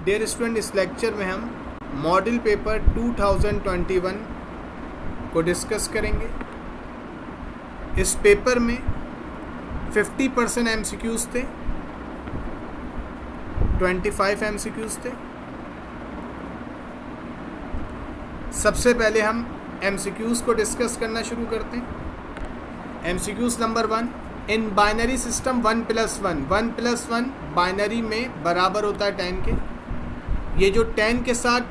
Dear student, इस lecture में हम मॉडल पेपर 2021 को डिस्कस करेंगे। इस पेपर में 50% MCQs थे, 25 MCQs थे। सबसे पहले हम MCQs को डिस्कस करना शुरू करते हैं। MCQs number 1, in binary system 1+1 binary में बराबर होता है 10 के। ये जो 10 के साथ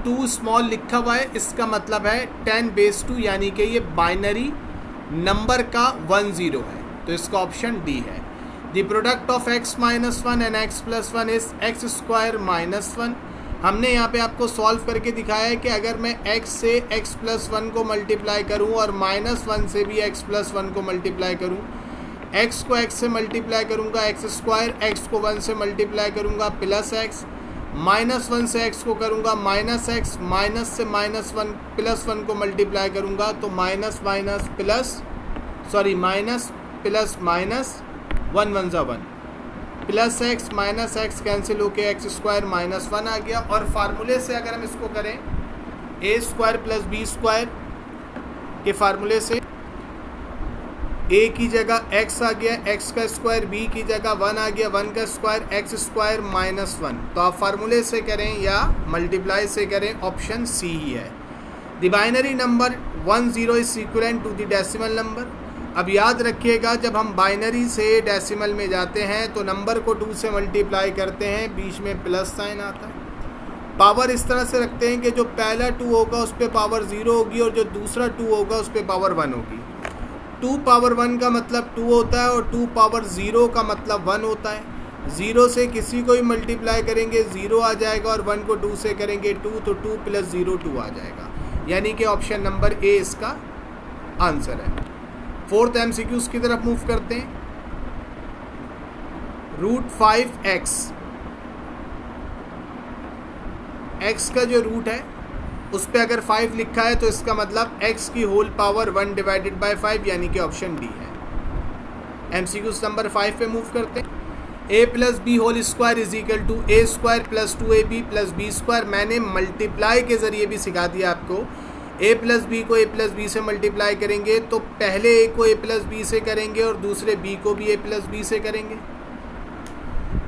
2 स्मॉल लिखा हुआ है, इसका मतलब है 10⁻², यानी कि ये बाइनरी नंबर का 10 है, तो इसका ऑप्शन डी है। The product of x-1 and x+1 is x² -1। हमने यहाँ पे आपको सॉल्व करके दिखाया है कि अगर मैं x से x+1 को मल्टीप्लाई करूँ और -1 से भी x+1 को मल्टीप्लाई करूँ, x को x से मल्टीप्लाई करूँगा x², x को 1 से मल्टीप्लाई करूँगा +x, -1 से x को करूँगा -x, माइनस से -1 +1 को मल्टीप्लाई करूँगा तो minus plus minus 1 1 = 1, +x -x cancel होके x² -1 आ गया। और फार्मूले से अगर हम इसको करें a² + b² के फार्मूले से a की जगह x आ गया, x का स्क्वायर, b की जगह 1 आ गया, 1 का स्क्वायर, x² -1। तो आप फार्मूले से करें या मल्टीप्लाई से करें, ऑप्शन सी ही है। The binary number 10 is equivalent to the decimal number. अब याद रखिएगा, जब हम बाइनरी से डेसिमल में जाते हैं तो नंबर को 2 से मल्टीप्लाई करते हैं, बीच में प्लस साइन आता है। पावर इस तरह से रखते हैं कि जो पहला 2 होगा उस पर पावर 0 होगी और जो दूसरा 2 होगा उस पर पावर 1 होगी। 2 पावर 1 का मतलब 2 होता है और 2 पावर 0 का मतलब 1 होता है। 0 से किसी को भी मल्टीप्लाई करेंगे 0 आ जाएगा और 1 को 2 से करेंगे 2, तो 2 + 0 2 आ जाएगा, यानी कि ऑप्शन नंबर ए इसका आंसर है। 4th MCQs की तरफ मूव करते हैं। √5x, x का जो रूट है उस पर अगर 5 लिखा है तो इसका मतलब x की होल पावर 1/5, यानी कि ऑप्शन डी है। MCQs नंबर 5 पे मूव करते हैं। a + b² = a² + 2ab + b²। मैंने मल्टीप्लाई के ज़रिए भी सिखा दिया आपको। a + b को a + b से मल्टीप्लाई करेंगे तो पहले a को a + b से करेंगे और दूसरे b को भी a + b से करेंगे।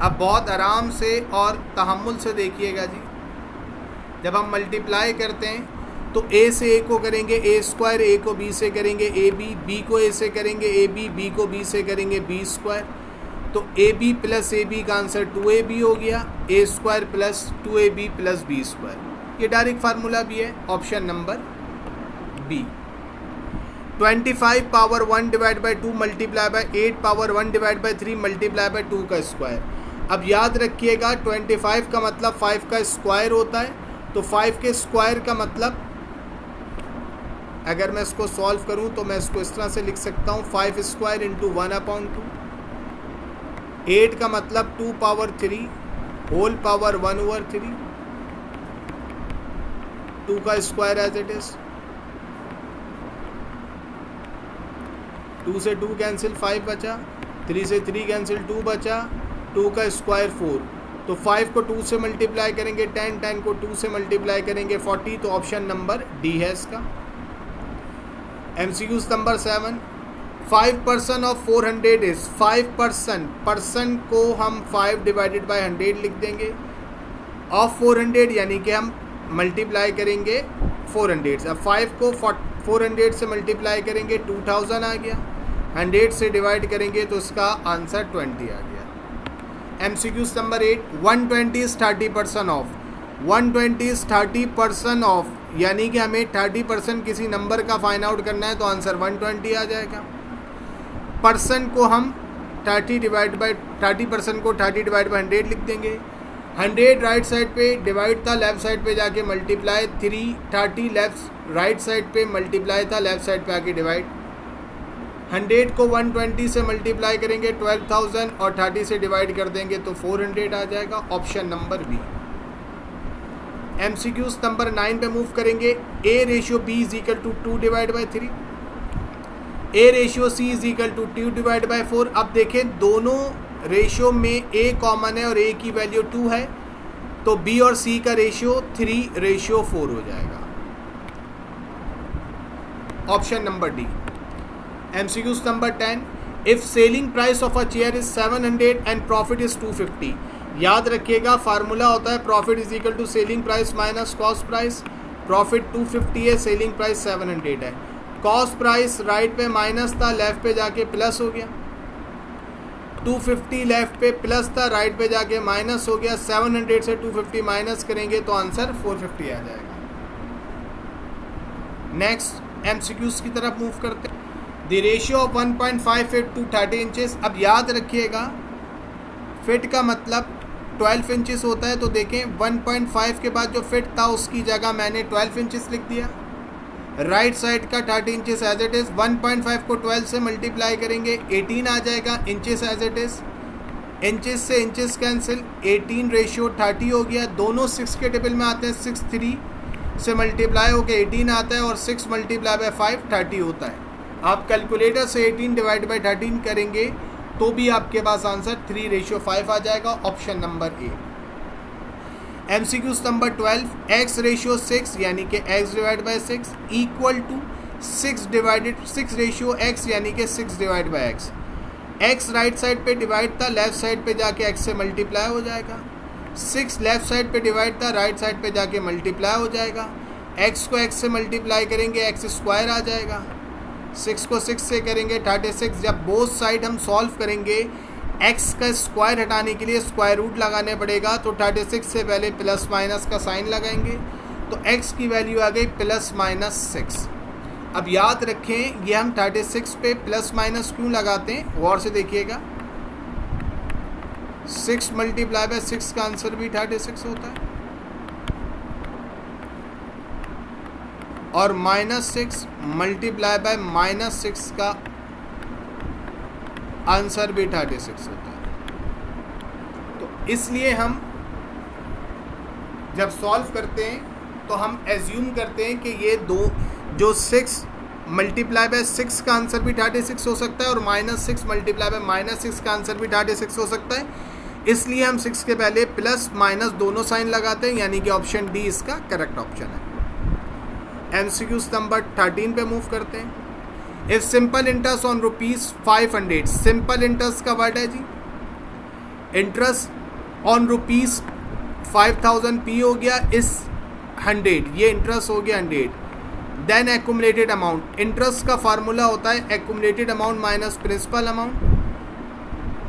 अब बहुत आराम से और तहम्मुल से देखिएगा जी, जब हम मल्टीप्लाई करते हैं तो a से a को करेंगे a², a को b से करेंगे ab, b को a से करेंगे ab, b को b से करेंगे b²। तो ab + ab का आंसर 2ab हो गया, a² + 2ab + b²। ये डायरेक्ट फार्मूला भी है, option number B. 25 power 1/2 multiply by 8 power 1/3 multiply by 2 का स्क्वायर। अब याद रखिएगा 25 का मतलब 5 का स्क्वायर होता है, तो 5 के स्क्वायर का मतलब अगर मैं इसको सॉल्व करूं तो मैं इसको इस तरह से लिख सकता हूं 5² × 1/2। 8 का मतलब 2 पावर 3 होल पावर 1/3, 2 का स्क्वायर एज इट इज। 2 से 2 कैंसिल 5 बचा, 3 से 3 कैंसिल 2 बचा, 2 का स्क्वायर 4। तो 5 को 2 से मल्टीप्लाई करेंगे 10, 10 को 2 से मल्टीप्लाई करेंगे 40, तो ऑप्शन नंबर डी है इसका। MCQs number 7, 5% of 400 is 5%। Percent को हम 5/100 लिख देंगे, ऑफ 400 यानी कि हम मल्टीप्लाई करेंगे 400 से। अब 5 को 400 से मल्टीप्लाई करेंगे 2000 आ गया, 100 से डिवाइड करेंगे तो इसका आंसर 20 आ गया। MCQs number 8, 120 is 30% of. 120 is 30% of, यानी कि हमें 30% किसी नंबर का फाइंड आउट करना है तो आंसर 120 आ जाएगा। परसेंट को हम 30% को 30/100 लिख देंगे। 100 राइट साइड पे डिवाइड था, लेफ्ट साइड पे जाके मल्टीप्लाई, 30 लेफ्ट राइट साइड पे मल्टीप्लाई था, लेफ्ट साइड पे आके डिवाइड। 100 को 120 से मल्टीप्लाई करेंगे 12,000 और 30 से डिवाइड कर देंगे तो 400 आ जाएगा, option number B. MCQs number 9 पे मूव करेंगे। a/b = 2/3, a/c = 2/4। अब देखें दोनों रेशियो में a कॉमन है और a की वैल्यू 2 है, तो बी और सी का रेशियो 3:4 हो जाएगा। Option number D. MCQs number 10, if selling price of a chair is 700 and profit is 250। याद रखिएगा फार्मूला होता है profit is equal to selling price minus cost price. Profit 250 है, सेलिंग प्राइस 700 है। कॉस्ट प्राइस राइट पे minus था, left पे जाके प्लस हो गया। 250 लेफ्ट पे प्लस था, राइट पे जाके माइनस हो गया। 700 से 250 माइनस करेंगे तो आंसर 450 आ जाएगा। नेक्स्ट एमसीक्यूज की तरफ मूव करते हैं। The ratio of 1.5 feet to 30 inches. अब याद रखिएगा फिट का मतलब 12 इंचेस होता है, तो देखें 1.5 के बाद जो फिट था उसकी जगह मैंने 12 इंचेस लिख दिया। राइट साइड का 30 इंचेस एज इट इज़। 1.5 को 12 से मल्टीप्लाई करेंगे 18 आ जाएगा inches as it is. Inches से इंचेस कैंसिल, 18:30 हो गया। दोनों 6 के टेबल में आते हैं। 6 3 से मल्टीप्लाई होकर 18 आता है और 6 मल्टीप्लाई बाय 5 30 होता है। आप कैलकुलेटर से 18 डिवाइड बाई 13 करेंगे तो भी आपके पास आंसर 3:5 आ जाएगा। Option number A. MCQs number 12, x/6 यानी कि x divide by 6 equal to 6/x यानी कि 6 divide by x। x right side पे डिवाइड था, लेफ्ट साइड पे जाके x से मल्टीप्लाई हो जाएगा। 6 लेफ्ट साइड पे डिवाइड था, राइट साइड पे जाके मल्टीप्लाई हो जाएगा। x को x से मल्टीप्लाई करेंगे x स्क्वायर आ जाएगा। 6 को 6 से करेंगे 36। जब बोथ साइड हम सॉल्व करेंगे x का स्क्वायर हटाने के लिए स्क्वायर रूट लगाने पड़ेगा, तो 36 से पहले प्लस माइनस का साइन लगाएंगे तो x की वैल्यू आ गई +-6। अब याद रखें ये हम 36 पे प्लस माइनस क्यों लगाते हैं, गौर से देखिएगा। 6 मल्टीप्लाई बाय 6 का आंसर भी 36 होता है और -6 मल्टीप्लाई बाय -6 का आंसर भी 36 होता है। तो इसलिए हम जब सॉल्व करते हैं तो हम एज्यूम करते हैं कि ये दो जो 6 मल्टीप्लाई बाय 6 का आंसर भी 36 हो सकता है और -6 मल्टीप्लाई बाय -6 का आंसर भी 36 हो सकता है। इसलिए हम 6 के पहले प्लस माइनस दोनों साइन लगाते हैं, यानी कि ऑप्शन डी इसका करेक्ट ऑप्शन है। एमसीक्यूज नंबर 13 पे मूव करते हैं। If simple interest on ₹500, simple interest का वर्ड है जी। इंटरेस्ट ऑन ₹5000 P हो गया इस 100, ये इंटरेस्ट हो गया 100। देन एक्यूमुलेटेड अमाउंट, इंटरेस्ट का फार्मूला होता है accumulated amount minus principal amount.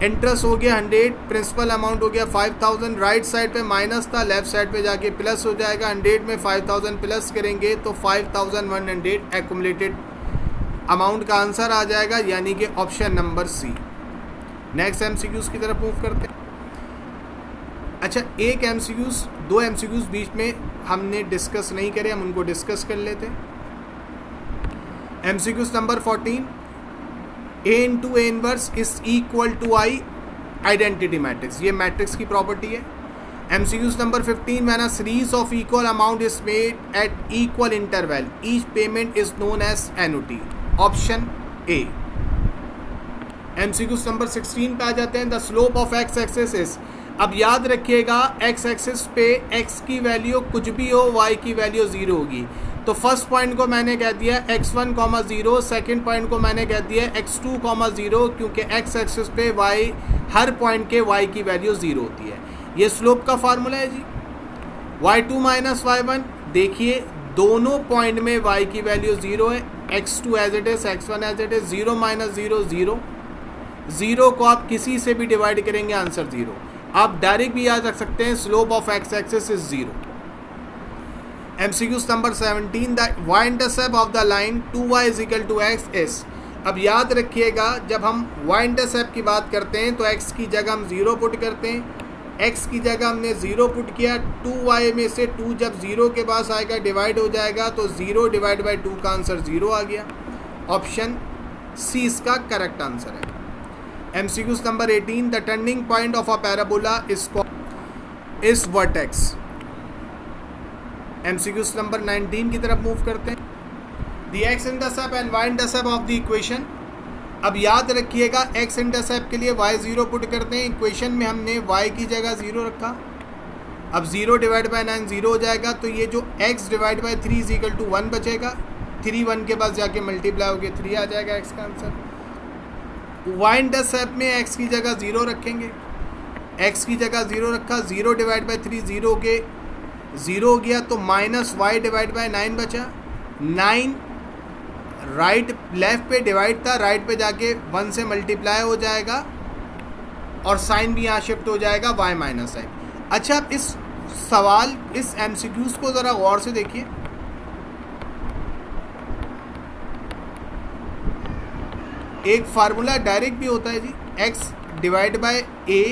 Interest हो गया 100, प्रिंसिपल अमाउंट हो गया 5000। राइट साइड पे माइनस था, लेफ्ट साइड पे जाके प्लस हो जाएगा। 100 में 5000 प्लस करेंगे तो 5100 एक्यूमुलेटेड अमाउंट का आंसर आ जाएगा, यानी कि option number C. Next MCQs की तरफ मूव करते हैं। अच्छा, एक एमसीक्यूज दो एमसीक्यूज बीच में हमने डिस्कस नहीं करे, हम उनको डिस्कस कर लेते हैं। MCQs number 14, A into A inverse is equal to I identity matrix, ये मैट्रिक्स की प्रॉपर्टी है। MCQs number 15, when a series of equal amount is made at equal interval each payment is known as annuity, option A. MCQs number 16 पे आ जाते हैं। The slope of x axis is, अब याद रखिएगा x axis पे x की value कुछ भी हो वाई की वैल्यू 0 होगी। तो फर्स्ट पॉइंट को मैंने कह दिया x1, 0, सेकेंड पॉइंट को मैंने कह दिया x2, 0, क्योंकि x एक्सिस पे y हर पॉइंट के y की वैल्यू 0 होती है। ये स्लोप का फार्मूला है जी। y2 माइनस y1, देखिए दोनों पॉइंट में y की वैल्यू 0 है। x2 as it is, x1 as it is. 0 minus 0 0, 0 को आप किसी से भी डिवाइड करेंगे आंसर 0। आप डायरेक्ट भी याद रख सकते हैं slope of x axis is 0। MCQs number 17, the y intercept of the line 2y is equal to x is. अब याद रखिएगा जब हम y इंटरसेप्ट की बात करते हैं तो x की जगह हम 0 पुट करते हैं। x की जगह हमने 0 पुट किया। 2y में से 2 जब 0 के पास आएगा डिवाइड हो जाएगा तो 0 डिवाइड बाई 2 का आंसर 0 आ गया। ऑप्शन सी इसका करेक्ट आंसर है। MCQs number 18, the turning point of a parabola is vertex. MCQs number 19 की तरफ मूव करते हैं। The x intercept and y intercept of the equation, अब याद रखिएगा एक्स इंटरसेप्ट के लिए y 0 पुट करते हैं। इक्वेशन में हमने y की जगह 0 रखा। अब 0 डिवाइड बाय 9 0 हो जाएगा, तो ये जो x divide by 3 is equal to 1 बचेगा। 3 1 के पास जाके मल्टीप्लाई हो गया 3 आ जाएगा x का आंसर। y इंटरसेप्ट में x की जगह 0 रखेंगे, x की जगह 0 रखा, 0 डिवाइड बाय 3 0 के 0 हो गया, तो माइनस y डिवाइड बाय 9 बचा। 9 राइट लेफ्ट पे डिवाइड था, राइट पे जाके 1 से मल्टीप्लाई हो जाएगा और साइन भी यहाँ शिफ्ट हो जाएगा y माइनस साइन। अच्छा, अब इस सवाल, इस MCQs को ज़रा गौर से देखिए। एक फार्मूला डायरेक्ट भी होता है जी, x divide by a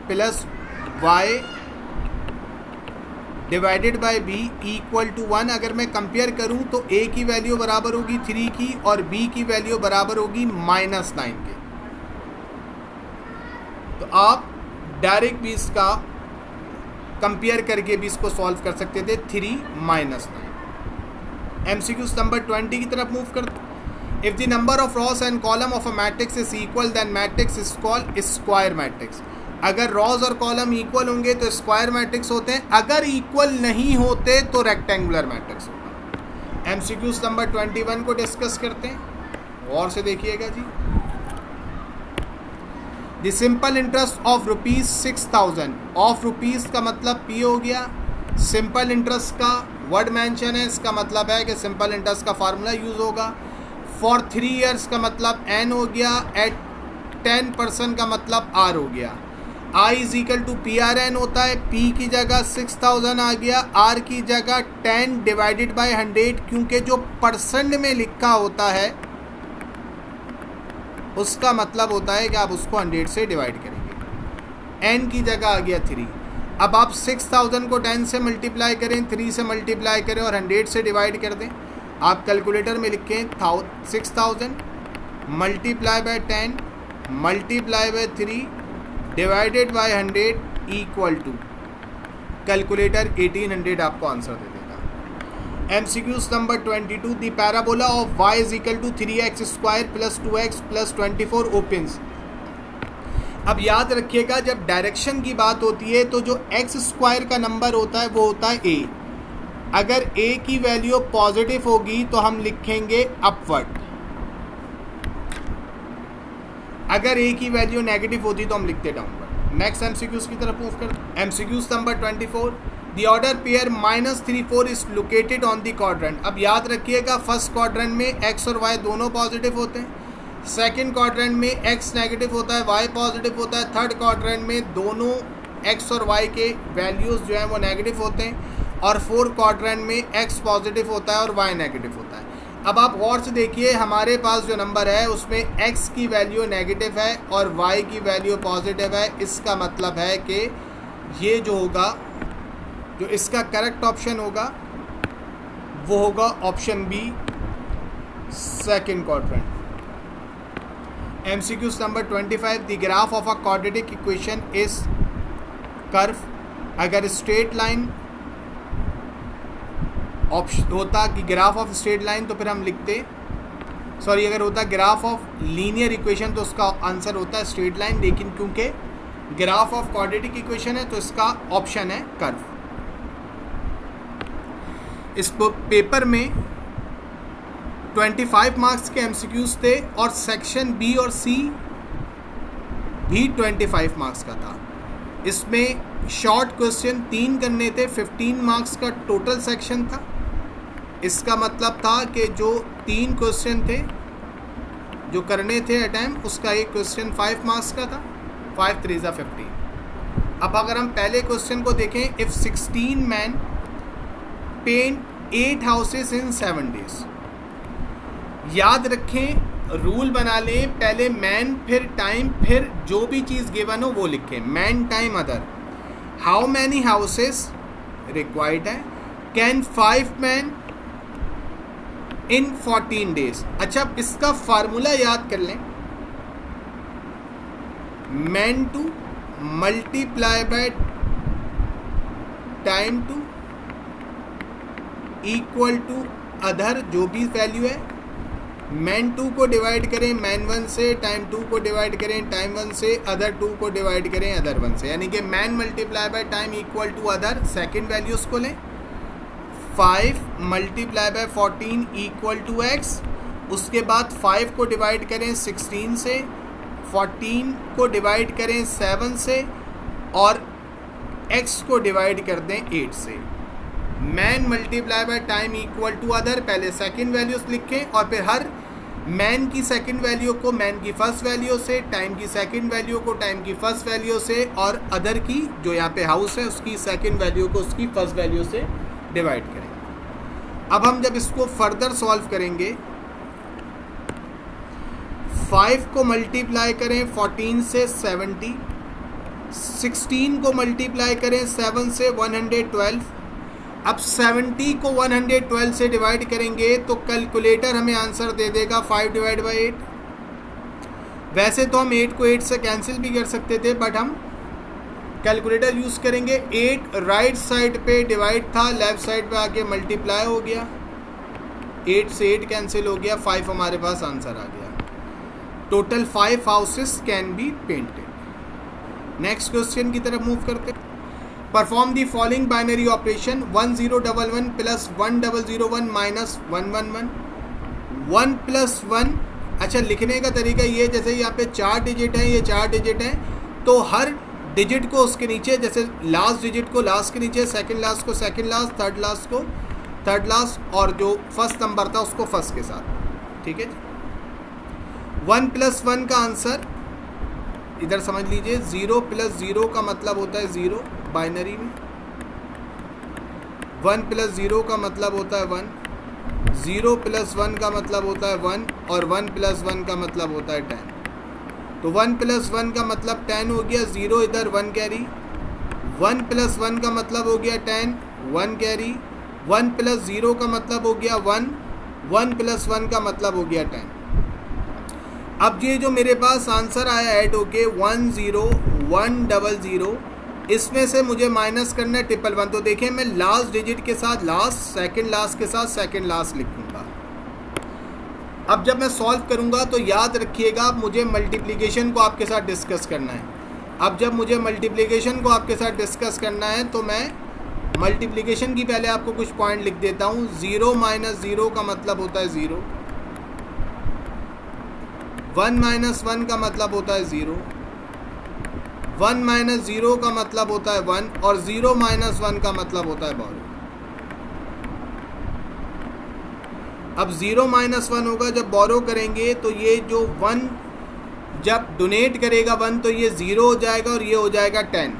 plus y divided by b equal to 1। अगर मैं कंपेयर करूं तो a की वैल्यू बराबर होगी 3 की और b की वैल्यू बराबर होगी -9 के। तो आप डायरेक्ट भी इसका कंपेयर करके भी इसको सॉल्व कर सकते थे, 3 -9। MCQ नंबर 20 की तरफ मूव करते। If the number of rows and column of a matrix is equal then matrix is called square matrix. अगर रॉज और कॉलम इक्वल होंगे तो स्क्वायर मैट्रिक्स होते हैं, अगर इक्वल नहीं होते तो रेक्टेंगुलर मैट्रिक्स होता है। MCQ नंबर 21 को डिस्कस करते हैं, और से देखिएगा जी। The simple interest of ₹6000, of rupees का मतलब P हो गया, सिंपल इंटरेस्ट का वर्ड मेंशन है, इसका मतलब है कि सिंपल इंटरेस्ट का फार्मूला यूज़ होगा। फॉर 3 ईयर्स का मतलब N हो गया, एट 10% का मतलब R हो गया। I is equal to PRN होता है, P की जगह 6000 आ गया, R की जगह 10 डिवाइडेड बाय 100, क्योंकि जो परसेंट में लिखा होता है उसका मतलब होता है कि आप उसको 100 से डिवाइड करेंगे। N की जगह आ गया 3। अब आप 6000 को 10 से मल्टीप्लाई करें, 3 से मल्टीप्लाई करें और 100 से डिवाइड कर दें। आप कैलकुलेटर में लिखें 6000 multiply by 10 multiply by 3 divided by 100 equal to, calculator 1800 आपको आंसर दे देगा। MCQ number 22, the parabola of y is equal to 3x square plus 2x plus 24 opens. अब याद रखिएगा, जब डायरेक्शन की बात होती है तो जो x स्क्वायर का नंबर होता है वो होता है a। अगर a की वैल्यू पॉजिटिव होगी तो हम लिखेंगे अपवर्ड, अगर a की वैल्यू नेगेटिव होती तो हम लिखते डाउनवर्ड। नेक्स्ट MCQs की तरफ मूव करते। MCQs number 24, the order pair -3 4 is located on the quadrant. अब याद रखिएगा, फर्स्ट क्वाड्रेंट में x और y दोनों पॉजिटिव होते हैं, सेकंड क्वाड्रेंट में x नेगेटिव होता है, y पॉजिटिव होता है, थर्ड क्वाड्रेंट में दोनों x और y के वैल्यूज़ जो हैं वो नेगेटिव होते हैं, और फोर्थ क्वाड्रेंट में x पॉजिटिव होता है और y नेगेटिव होता है। अब आप गौर से देखिए, हमारे पास जो नंबर है उसमें x की वैल्यू नेगेटिव है और y की वैल्यू पॉजिटिव है। इसका मतलब है कि ये जो होगा, जो इसका करेक्ट ऑप्शन होगा वो होगा option B, second quadrant. MCQ number 25, the graph of a quadratic equation is curve. अगर स्ट्रेट लाइन ऑप्शन होता कि ग्राफ ऑफ स्ट्रेट लाइन तो फिर हम लिखते, सॉरी, अगर होता ग्राफ ऑफ लीनियर इक्वेशन तो उसका आंसर होता है स्ट्रेट लाइन, लेकिन क्योंकि ग्राफ ऑफ क्वाड्रेटिक इक्वेशन है तो इसका ऑप्शन है कर्व। इस पेपर में 25 मार्क्स के MCQs थे और सेक्शन बी और सी भी 25 मार्क्स का था। इसमें शॉर्ट क्वेश्चन 3 करने थे, 15 मार्क्स का टोटल सेक्शन था। इसका मतलब था कि जो 3 क्वेश्चन थे जो करने थे अटैम्प्ट, उसका एक क्वेश्चन 5 मार्क्स का था, 5 3 15। अब अगर हम पहले क्वेश्चन को देखें, if 16 man paint 8 houses in 7 days. याद रखें, रूल बना लें, पहले मैन फिर टाइम फिर जो भी चीज़ गिवन हो वो लिखें, man time other. How many houses required है, कैन 5 मैन इन 14 डेज। अच्छा, इसका फार्मूला याद कर लें, man two multiply by time two equal to other जो भी वैल्यू है मैन 2 को डिवाइड करें मैन 1 से, टाइम 2 को डिवाइड करें टाइम 1 से, अदर 2 को डिवाइड करें अदर 1 से, यानी कि man multiply by time equal to other second values को लें। 5 multiply by 14 equal to x, उसके बाद 5 को डिवाइड करें 16 से, 14 को डिवाइड करें 7 से और x को डिवाइड कर दें 8 से। Man multiply by time equal to other, पहले सेकंड वैल्यूज लिखें और फिर हर मैन की सेकंड वैल्यू को मैन की फर्स्ट वैल्यू से, टाइम की सेकंड वैल्यू को टाइम की फर्स्ट वैल्यू से और अदर की जो यहाँ पे हाउस है उसकी सेकंड वैल्यू को उसकी फर्स्ट वैल्यू से डिवाइड करें। अब हम जब इसको फर्दर सॉल्व करेंगे, 5 को मल्टीप्लाई करें 14 से 70, 16 को मल्टीप्लाई करें 7 से 112। अब 70 को 112 से डिवाइड करेंगे तो कैलकुलेटर हमें आंसर दे देगा 5 डिवाइड बाई 8। वैसे तो हम 8 को 8 से कैंसिल भी कर सकते थे, बट हम कैलकुलेटर यूज़ करेंगे। 8 राइट साइड पे डिवाइड था, लेफ्ट साइड पे आके मल्टीप्लाई हो गया, 8 से 8 कैंसिल हो गया, 5 हमारे पास आंसर आ गया। Total 5 houses can be painted. Next question की तरफ मूव करते हैं। Perform the following binary operation 1011 plus 1001 minus 111 1 plus 1। अच्छा, लिखने का तरीका ये, जैसे यहाँ पे 4 डिजिट हैं, ये 4 डिजिट हैं, तो हर डिजिट को उसके नीचे, जैसे लास्ट डिजिट को लास्ट के नीचे, सेकंड लास्ट को सेकंड लास्ट, थर्ड लास्ट को थर्ड लास्ट और जो फर्स्ट नंबर था उसको फर्स्ट के साथ। ठीक है जी। 1 प्लस 1 का आंसर इधर समझ लीजिए, 0 प्लस 0 का मतलब होता है 0 बाइनरी में, 1 प्लस 0 का मतलब होता है 1, 0 प्लस 1 का मतलब होता है 1 और 1 प्लस 1 का मतलब होता है 10। तो 1 प्लस 1 का मतलब 10 हो गया, 0 इधर 1 कैरी, 1 प्लस 1 का मतलब हो गया 10 1 कैरी, 1 प्लस 0 का मतलब हो गया 1, 1 प्लस 1 का मतलब हो गया 10। अब ये जो मेरे पास आंसर आया ऐड होके 10100, इसमें से मुझे माइनस करना है 111। तो देखिए मैं लास्ट डिजिट के साथ लास्ट, सेकंड लास्ट के साथ सेकंड लास्ट लिखूंगा। अब जब मैं सॉल्व करूंगा तो याद रखिएगा मुझे मल्टीप्लिकेशन को आपके साथ डिस्कस करना है। अब जब मुझे मल्टीप्लिकेशन को आपके साथ डिस्कस करना है तो मैं मल्टीप्लिकेशन की पहले आपको कुछ पॉइंट लिख देता हूँ। 0 माइनस 0 का मतलब होता है 0, 1 माइनस 1 का मतलब होता है 0, 1 माइनस 0 का मतलब होता है 1 और 0 माइनस 1 का मतलब होता है बोरो। अब 0 माइनस 1 होगा जब बोरो करेंगे तो ये जो 1 जब डोनेट करेगा 1 तो ये 0 हो जाएगा और ये हो जाएगा 10।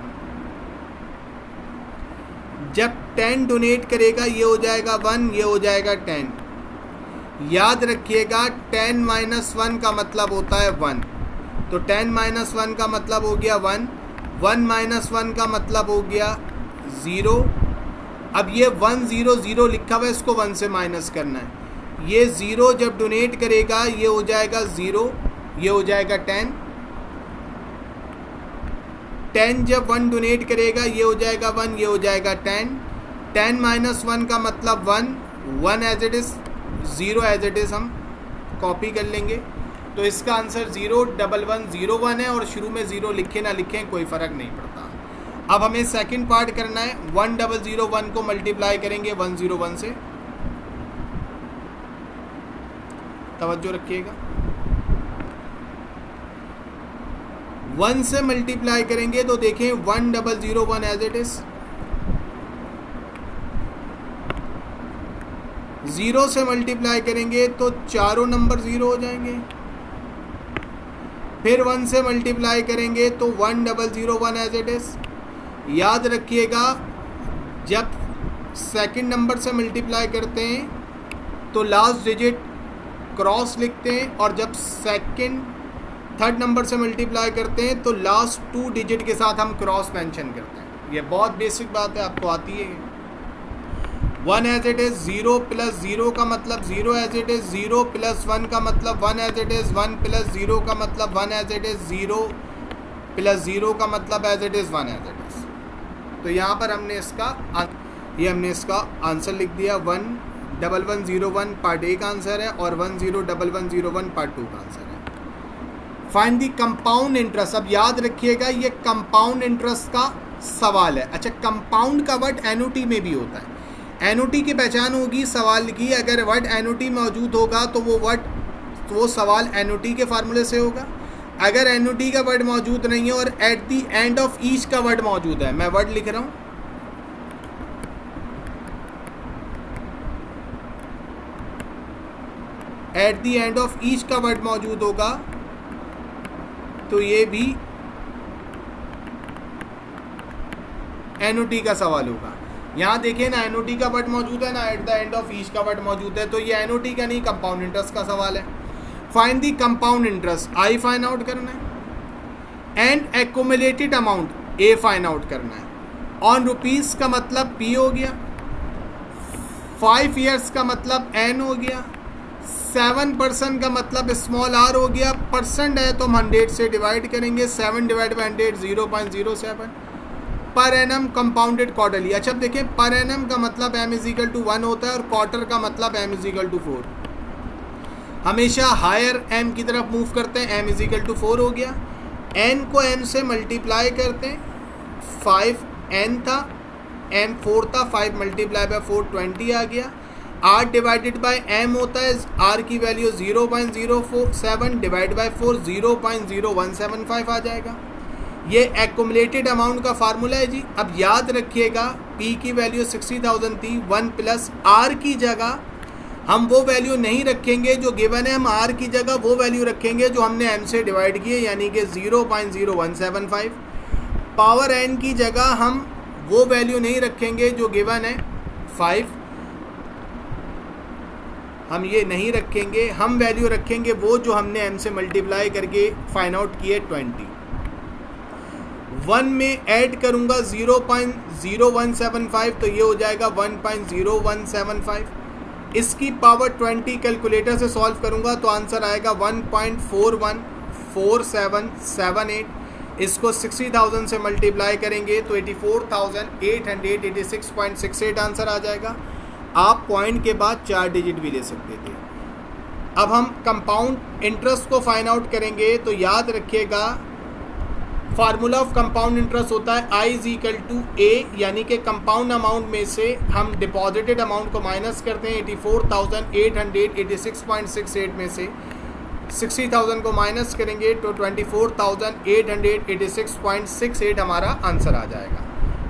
जब 10 डोनेट करेगा ये हो जाएगा 1, ये हो जाएगा 10। याद रखिएगा 10 माइनस 1 का मतलब होता है 1, तो 10 माइनस 1 का मतलब हो गया 1, 1 माइनस 1 का मतलब हो गया 0। अब ये 1 0 0 लिखा हुआ है, इसको 1 से माइनस करना है। ये 0 जब डोनेट करेगा ये हो जाएगा 0, ये हो जाएगा 10। 10 जब 1 डोनेट करेगा ये हो जाएगा 1, ये हो जाएगा 10। 10 माइनस 1 का मतलब 1, 1 as it is, 0 as it is हम कॉपी कर लेंगे। तो इसका आंसर 01101 है और शुरू में 0 लिखे ना लिखें कोई फ़र्क नहीं पड़ता। अब हमें सेकंड पार्ट करना है। 1001 को मल्टीप्लाई करेंगे 101 से, तवज्जो रखिएगा। 1 से मल्टीप्लाई करेंगे तो देखें 1001 एज इट इज़, 0 से मल्टीप्लाई करेंगे तो चारों नंबर 0 हो जाएंगे। फिर 1 से मल्टीप्लाई करेंगे तो 1001 एज इट इज़। याद रखिएगा जब सेकंड नंबर से मल्टीप्लाई करते हैं तो लास्ट डिजिट क्रॉस लिखते हैं और जब थर्ड नंबर से मल्टीप्लाई करते हैं तो लास्ट 2 डिजिट के साथ हम क्रॉस मेंशन करते हैं। ये बहुत बेसिक बात है, आपको आती है। 1 एज इट इज़, 0 प्लस 0 का मतलब 0 एज इट इज़, 0 प्लस 1 का मतलब 1 एज इट इज़, 1 प्लस 0 का मतलब 1 एज इट इज़, 0 प्लस 0 का मतलब as it is 1 as it is. तो यहाँ पर हमने इसका आंसर लिख दिया 1001 1101 पार्ट ए का आंसर है और 101101 पार्ट 2 का आंसर है। Find the compound interest. अब याद रखिएगा ये कंपाउंड इंटरेस्ट का सवाल है। अच्छा, कंपाउंड का वर्ड एनओटी में भी होता है। एनओटी की पहचान होगी सवाल की, अगर वर्ड एनओटी मौजूद होगा तो वो सवाल एनओटी के फार्मूले से होगा। अगर एनओटी का वर्ड मौजूद नहीं है और at the end of each का वर्ड मौजूद है, मैं वर्ड लिख रहा हूं, at the end of each का वर्ड मौजूद होगा तो ये भी एनओटी का सवाल होगा। यहां देखें ना, एनओटी का वर्ड मौजूद है ना, at the end of each का वर्ड मौजूद है, तो ये एनओटी का नहीं, कंपाउंड इंटरेस्ट का सवाल है। Find the compound interest, I find out करना है and accumulated amount A find out करना है। ऑन रुपीस का मतलब पी हो गया, 5 ईयर्स का मतलब एन हो गया, 7% का मतलब स्मॉल आर हो गया, परसेंट है तो हम 100 से डिवाइड करेंगे, 7 divide by 100 0.07 per annum compounded quarterly. अच्छा देखिए, पर एनम का मतलब m इज इक्वल टू 1 होता है और क्वार्टर का मतलब m इज इक्वल टू 4। हमेशा हायर m की तरफ मूव करते हैं, m इज इक्वल टू 4 हो गया, n को m से मल्टीप्लाई करते हैं, 5n था, m 4 था, 5 मल्टीप्लाई बाय 4 20 आ गया। r डिवाइडेड बाय m होता है, r की वैल्यू 0.047 डिवाइड बाय 4 0.0175 आ जाएगा। ये एक्यूमुलेटेड अमाउंट का फार्मूला है जी। अब याद रखिएगा p की वैल्यू 60,000 थी, 1 प्लस r की जगह हम वो वैल्यू नहीं रखेंगे जो गिवन है, हम r की जगह वो वैल्यू रखेंगे जो हमने m से डिवाइड किए, यानी कि 0.0175। पावर n की जगह हम वो वैल्यू नहीं रखेंगे जो गिवन है 5, हम ये नहीं रखेंगे, हम वैल्यू रखेंगे वो जो हमने m से मल्टीप्लाई करके फाइंड आउट किए 20। 1 में ऐड करूंगा 0.0175 तो ये हो जाएगा 1.0175। इसकी पावर 20 कैलकुलेटर से सॉल्व करूंगा तो आंसर आएगा 1.414778। इसको 60,000 से मल्टीप्लाई करेंगे तो 84,886.68 आंसर आ जाएगा। आप पॉइंट के बाद 4 डिजिट भी ले सकते थे। अब हम कंपाउंड इंटरेस्ट को फाइंड आउट करेंगे तो याद रखिएगा फार्मूला ऑफ कंपाउंड इंटरेस्ट होता है I इज इक्वल टू ए, यानी कि कंपाउंड अमाउंट में से हम डिपॉजिटेड अमाउंट को माइनस करते हैं। 84,886.68 में से 60,000 को माइनस करेंगे तो 24,886.68 हमारा आंसर आ जाएगा।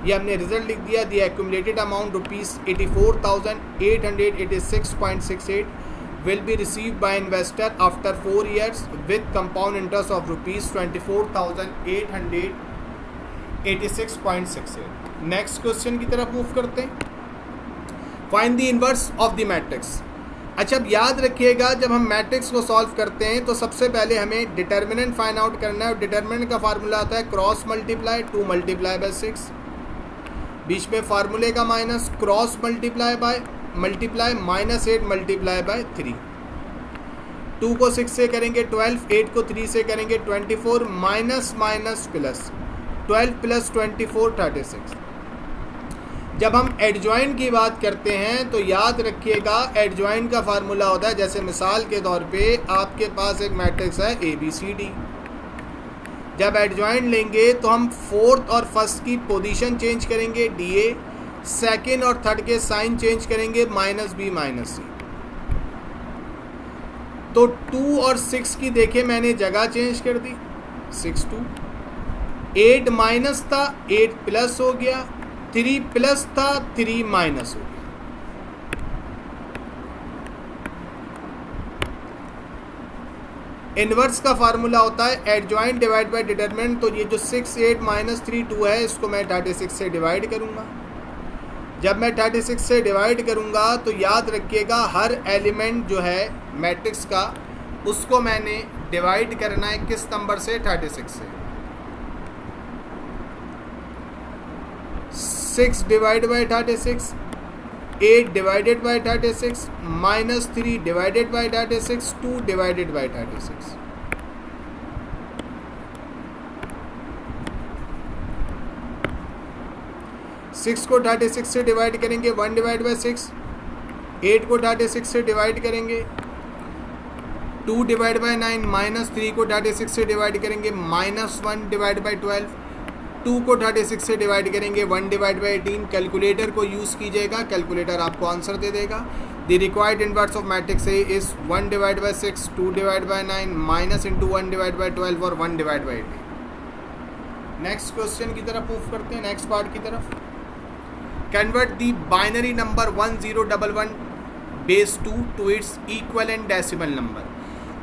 ये हमने रिजल्ट लिख दिया। दी accumulated amount ₹84,886.68 will be received by investor after 4 years with compound interest of ₹24,886.68। Next question की तरफ मूव करते हैं। Find the inverse of the matrix. अच्छा, अब याद रखिएगा जब हम मैट्रिक्स को सॉल्व करते हैं तो सबसे पहले हमें डिटर्मिनेंट फाइंड आउट करना है और डिटर्मिनेंट का फार्मूला आता है क्रॉस मल्टीप्लाई 2 मल्टीप्लाई बाय 6, बीच में फार्मूले का minus, cross multiply -8 multiply by 3। 2 को 6 से करेंगे 12, 8 को 3 से करेंगे 24, माइनस प्लस 12 प्लस 24 36। जब हम एडजॉइंट की बात करते हैं तो याद रखिएगा एडजॉइंट का फार्मूला होता है, जैसे मिसाल के तौर पे आपके पास एक मैट्रिक्स है ABCD। जब एडजॉइंट लेंगे तो हम फोर्थ और फर्स्ट की पोजीशन चेंज करेंगे DA, सेकेंड और थर्ड के साइन चेंज करेंगे -B -C। तो 2 और 6 की देखे मैंने जगह चेंज कर दी, 6 2, 8 माइनस था 8 प्लस हो गया, 3 प्लस था 3 माइनस हो गया। इनवर्स का फार्मूला होता है एडजॉइंट डिवाइड बाय डिटरमिनेंट। तो ये जो 6 8 माइनस 3 2 है इसको मैं 36 से डिवाइड करूंगा। जब मैं 36 से डिवाइड करूंगा तो याद रखिएगा हर एलिमेंट जो है मैट्रिक्स का उसको मैंने डिवाइड करना है किस नंबर से, 36 से। 6 divide by 36, 8 divided by 36, -3 divided bye 36, 2 divided by 36। Six को 36 से डिवाइड करेंगे 1 डिवाइड बाय 6, 8 को 36 से डिवाइड करेंगे, 2 डिवाइड बाई 9, माइनस 3 को 36 से डिवाइड करेंगे, माइनस 1 डिवाइड बाई 12, 2 को 36 से डिवाइड करेंगे, 1 डिवाइड बाई 18। कैलकुलेटर को यूज़ कीजिएगा, कैलकुलेटर आपको आंसर दे देगा। The required inverse of matrix A is 1 divide by 6, 2 divide by 9, minus into 1 divide by 12 और 1 डिवाइड बाई 18। नेक्स्ट क्वेश्चन की तरफ मूव करते हैं, नेक्स्ट पार्ट की तरफ। Convert the binary number 1011 base 2 to its equivalent decimal number.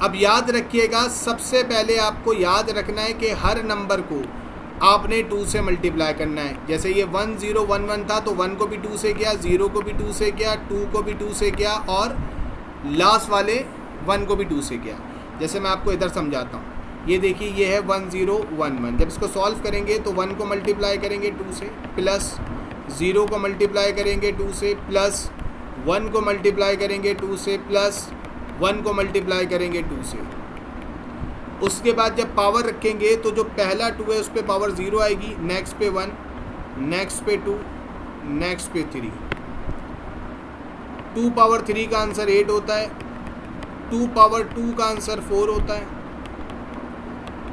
अब याद रखिएगा, सबसे पहले आपको याद रखना है कि हर नंबर को आपने 2 से मल्टीप्लाई करना है। जैसे ये 1011 था तो 1 को भी 2 से किया, 0 को भी 2 से किया, 2 को भी 2 से किया और लास्ट वाले 1 को भी 2 से किया। जैसे मैं आपको इधर समझाता हूँ, ये देखिए ये है 1011। जब इसको सॉल्व करेंगे तो 1 को मल्टीप्लाई करेंगे 2 से, प्लस 0 को मल्टीप्लाई करेंगे 2 से, प्लस 1 को मल्टीप्लाई करेंगे 2 से, प्लस 1 को मल्टीप्लाई करेंगे 2 से। उसके बाद जब पावर रखेंगे तो जो पहला 2 है उस पर पावर 0 आएगी, नेक्स्ट पे 1, नेक्स्ट पे 2, नेक्स्ट पे 3। 2 पावर 3 का आंसर 8 होता है, 2 पावर 2 का आंसर 4 होता है,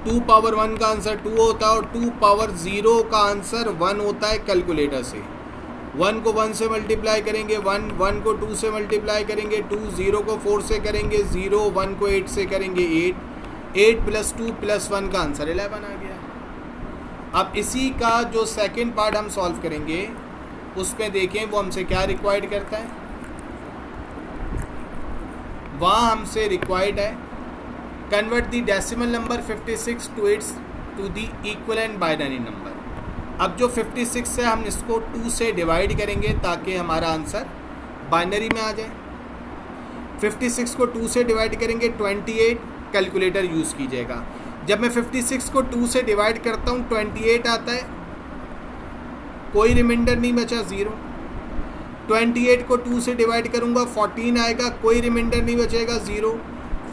2 पावर 1 का आंसर 2 होता है और 2 पावर 0 का आंसर 1 होता है। कैलकुलेटर से 1 को 1 से मल्टीप्लाई करेंगे 1, 1 को 2 से मल्टीप्लाई करेंगे 2, 0 को 4 से करेंगे 0, 1 को 8 से करेंगे 8, 8 प्लस 2 प्लस 1 का आंसर 11 आ गया। अब इसी का जो सेकंड पार्ट हम सॉल्व करेंगे उसमें देखें वो हमसे क्या रिक्वायर्ड करता है। वहाँ हमसे रिक्वायर्ड है convert the decimal number 56 to its to the equivalent binary number. अब जो 56 है हम इसको 2 से डिवाइड करेंगे ताकि हमारा आंसर बाइनरी में आ जाए। 56 को 2 से डिवाइड करेंगे 28। कैलकुलेटर यूज़ कीजिएगा। जब मैं 56 को 2 से डिवाइड करता हूँ 28 आता है, कोई रिमाइंडर नहीं बचा 0। 28 को 2 से डिवाइड करूँगा 14 आएगा, कोई रिमाइंडर नहीं बचेगा 0।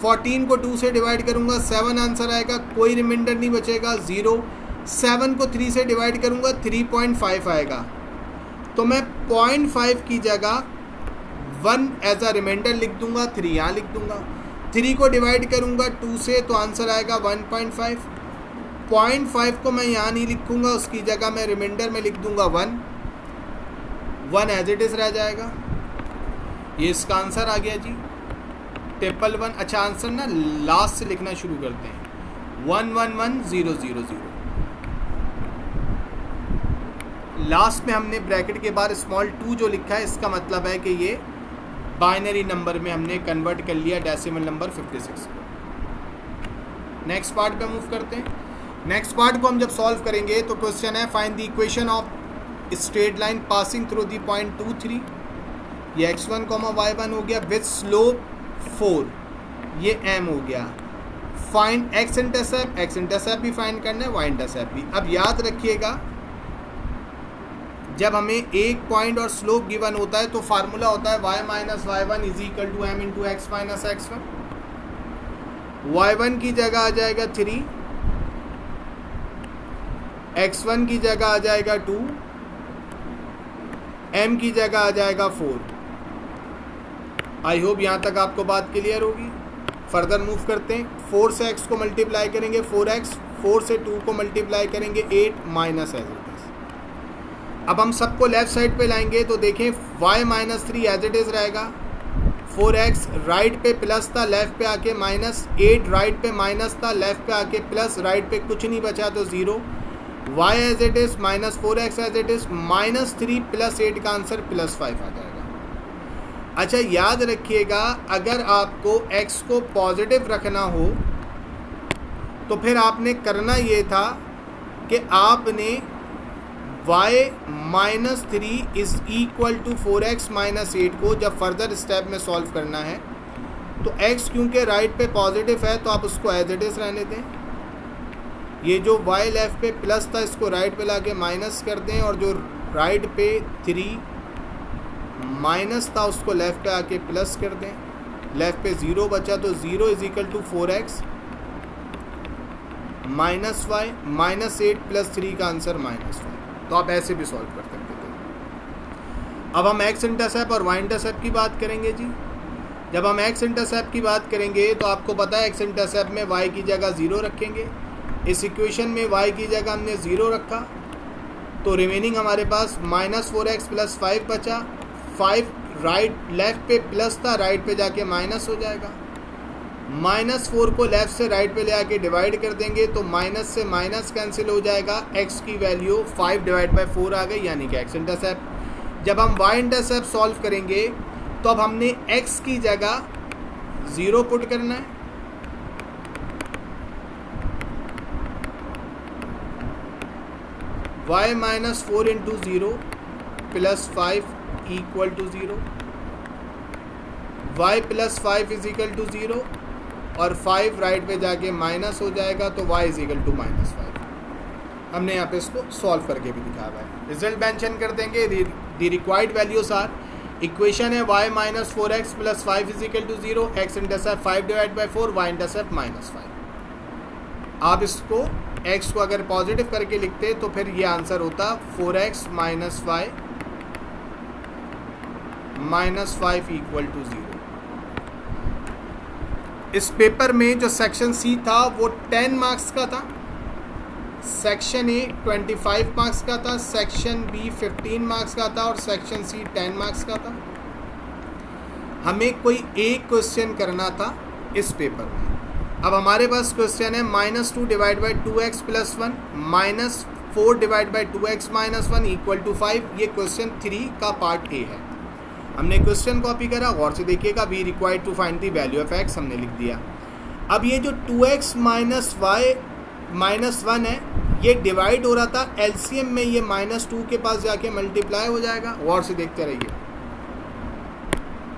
14 को 2 से डिवाइड करूँगा 7 आंसर आएगा, कोई रिमाइंडर नहीं बचेगा 0। 7 को 3 से डिवाइड करूँगा 3.5 आएगा, तो मैं 0.5 की जगह 1 एज अ रिमाइंडर लिख दूँगा, 3 यहाँ लिख दूँगा। 3 को डिवाइड करूँगा 2 से तो आंसर आएगा 1.5। 0.5 को मैं यहाँ नहीं लिखूँगा, उसकी जगह मैं रिमाइंडर में लिख दूँगा 1 एज इट इज़ रह जाएगा। ये इसका आंसर आ गया जी, 111। अच्छा आंसर ना लास्ट से लिखना शुरू करते हैं, 111000। लास्ट में हमने ब्रैकेट के बाद स्मॉल 2 जो लिखा है, इसका मतलब है कि ये बाइनरी नंबर में हमने कन्वर्ट कर लिया डेसिमल नंबर 56 को। नेक्स्ट पार्ट पे मूव करते हैं। नेक्स्ट पार्ट को हम जब सॉल्व करेंगे तो क्वेश्चन है find the equation of straight line passing through the point 2, 3। ये x1, y1 हो गया विथ स्लोप 4, ये m हो गया। फाइंड x इंटरसेप्ट भी फाइंड करना है, y इंटरसेप्ट भी। अब याद रखिएगा, जब हमें एक पॉइंट और स्लोप गिवन होता है तो फार्मूला होता है y minus y1 is equal to m into x minus x1। y1 की जगह आ जाएगा 3, x1 की जगह आ जाएगा 2, m की जगह आ जाएगा 4। आई होप यहाँ तक आपको बात क्लियर होगी। फर्दर मूव करते हैं। 4 से x को मल्टीप्लाई करेंगे 4x, 4 से 2 को मल्टीप्लाई करेंगे 8 माइनस एज इट इज। अब हम सबको लेफ्ट साइड पे लाएंगे तो देखें y minus 3 as it is रहेगा। 4x राइट पे प्लस था, लेफ्ट पे आके माइनस, 8 राइट पे माइनस था, लेफ्ट पे आके प्लस, राइट पे कुछ नहीं बचा तो 0। y as it is minus 4x as it is, minus 3 plus 8 का आंसर +5 आ जाएगा। अच्छा याद रखिएगा, अगर आपको x को पॉजिटिव रखना हो तो फिर आपने करना ये था कि आपने y minus 3 is equal to 4x minus 8 को जब फर्दर स्टेप में सॉल्व करना है तो x क्योंकि राइट पे पॉजिटिव है तो आप उसको एज इट इज़ रहने दें। ये जो y लेफ्ट पे प्लस था इसको राइट पे लाके माइनस कर दें, और जो राइट पे 3 माइनस था उसको लेफ्ट पे आके प्लस कर दें। लेफ्ट पे 0 बचा तो 0 is equal to 4x minus y minus 8 plus 3 का आंसर -5। तो आप ऐसे भी सॉल्व कर सकते थे। अब हम एक्स इंटरसेप्ट और वाई इंटरसेप्ट की बात करेंगे जी। जब हम एक्स इंटरसेप्ट की बात करेंगे तो आपको पता है एक्स इंटरसेप्ट में वाई की जगह 0 रखेंगे। इस इक्वेशन में वाई की जगह हमने 0 रखा, तो रिमेनिंग हमारे पास -4x + 5 बचा। 5 राइट लेफ्ट पे प्लस था, राइट पे जाके माइनस हो जाएगा। -4 को लेफ्ट से राइट पे ले आके डिवाइड कर देंगे तो माइनस से माइनस कैंसिल हो जाएगा। x की वैल्यू 5/4 आ गई, यानी कि x इंटरसेप्ट। जब हम y इंटरसेप्ट सॉल्व करेंगे तो अब हमने x की जगह 0 पुट करना है, y - 4 × 0 + 5 = 0, y + 5 = 0 और 5 राइट पे जाके माइनस हो जाएगा तो y = -5। हमने यहाँ पे इसको सॉल्व करके भी दिखा हुआ है। रिजल्ट मेंशन कर देंगे। The required values are, equation है y - 4x + 5 = 0, x intercept 5/4, y intercept -5। आप इसको x को अगर पॉजिटिव करके लिखते तो फिर ये आंसर होता 4x - y - 5 = 0। इस पेपर में जो सेक्शन सी था वो 10 मार्क्स का था, सेक्शन ए 25 मार्क्स का था, सेक्शन बी 15 मार्क्स का था और सेक्शन सी 10 मार्क्स का था। हमें कोई एक क्वेश्चन करना था इस पेपर में। अब हमारे पास क्वेश्चन है -2 / 2x + 1 -4 / 2x - 1 = 5। ये क्वेश्चन 3 का पार्ट ए है। हमने क्वेश्चन कॉपी करा, गौर से देखिएगा। We required to find the value of x हमने लिख दिया। अब ये जो 2x - y - 1 है, ये डिवाइड हो रहा था, एलसीएम में ये -2 के पास जाके मल्टीप्लाई हो जाएगा। गौर से देखते रहिए।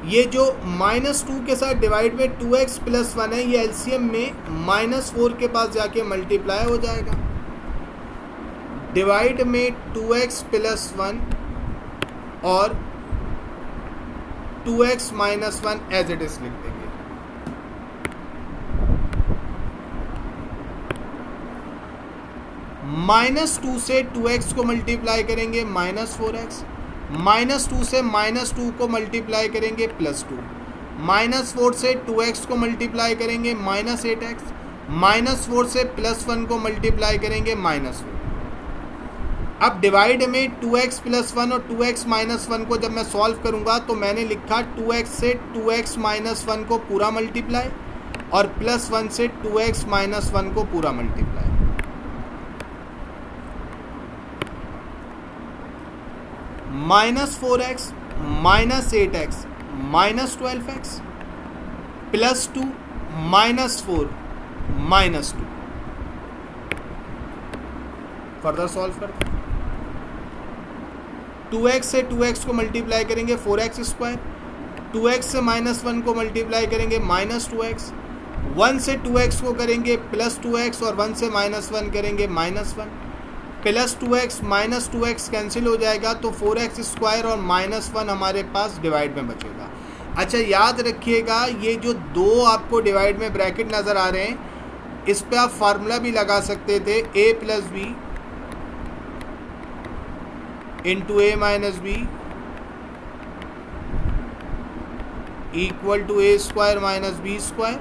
ये जो -2 के साथ डिवाइड में 2x + 1 है, ये एलसीएम में -4 के पास जाके मल्टीप्लाई हो जाएगा। डिवाइड में 2x + 1 और 2x - 1 एज इट इज लिख देंगे। -2 से 2x को मल्टीप्लाई करेंगे -4x, -2 से -2 को मल्टीप्लाई करेंगे +2, -4 से 2x को मल्टीप्लाई करेंगे -8x, -4 से +1 को मल्टीप्लाई करेंगे -4। अब डिवाइड में 2x + 1 और 2x - 1 को जब मैं सॉल्व करूंगा तो मैंने लिखा 2x से 2x - 1 को पूरा मल्टीप्लाई और +1 से 2x - 1 को पूरा multiply. -4x - 8x - 12x +2 -4 -2। Further solve करते हैं। 2x से 2x को मल्टीप्लाई करेंगे 4x², 2x से -1 को मल्टीप्लाई करेंगे -2x, 1 से 2x को करेंगे +2x और 1 से -1 करेंगे -1, +2x -2x कैंसिल हो जाएगा तो 4x² और -1 हमारे पास डिवाइड में बचेगा। अच्छा याद रखिएगा, ये जो 2 आपको डिवाइड में ब्रैकेट नज़र आ रहे हैं, इस पे आप फार्मूला भी लगा सकते थे, a + b × a - b = a² - b²।